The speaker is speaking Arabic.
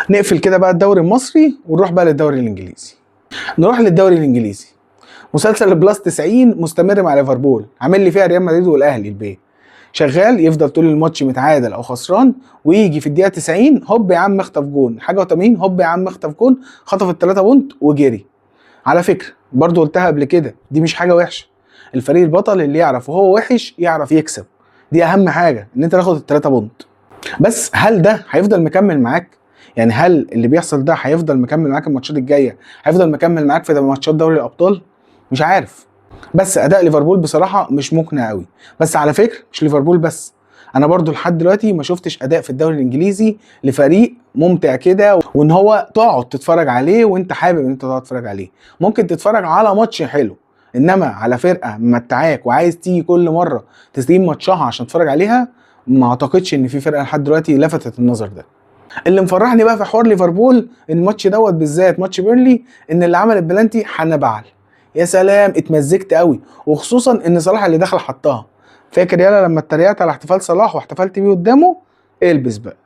نقفل كده بقى الدوري المصري ونروح بقى للدوري الانجليزي. نروح للدوري الانجليزي. مسلسل البلاس 90 مستمر مع ليفربول، عامل لي فيها ريال مدريد والاهلي البيه. شغال يفضل طول الماتش متعادل او خسران، ويجي في الدقيقه 90 هوب يا عم اخطف جون، حاجه و80 هوب يا عم اخطف جون، خطف ال3 بونت وجري. على فكره برضو قلتها قبل كده، دي مش حاجه وحشه. الفريق البطل اللي يعرف وهو وحش يعرف يكسب، دي اهم حاجه ان انت تاخد ال3 بونت. بس هل ده هيفضل مكمل معاك؟ يعني هل اللي بيحصل ده هيفضل مكمل معاك الماتشات الجايه؟ هيفضل مكمل معاك في ماتشات دوري الابطال؟ مش عارف. بس اداء ليفربول بصراحه مش مقنع قوي. بس على فكره مش ليفربول بس، انا برضو لحد دلوقتي ما شفتش اداء في الدوري الانجليزي لفريق ممتع كده، وان هو تقعد تتفرج عليه وانت حابب ان انت تقعد تتفرج عليه. ممكن تتفرج على ماتش حلو، انما على فرقه ممتعاك وعايز تيجي كل مره تستقيم ماتشها عشان تتفرج عليها، ما اعتقدش ان في فرقه لحد دلوقتي لفتت النظر ده. اللي مفرحني بقى في حوار ليفربول الماتش دوت بالذات، ماتش بيرلي، ان اللي عمل البلانتي حنبعل. يا سلام اتمزجت قوي، وخصوصا ان صلاح اللي دخل حطها. فاكر يالا لما اتريقت على احتفال صلاح واحتفلت بيه قدامه؟ البس بقى.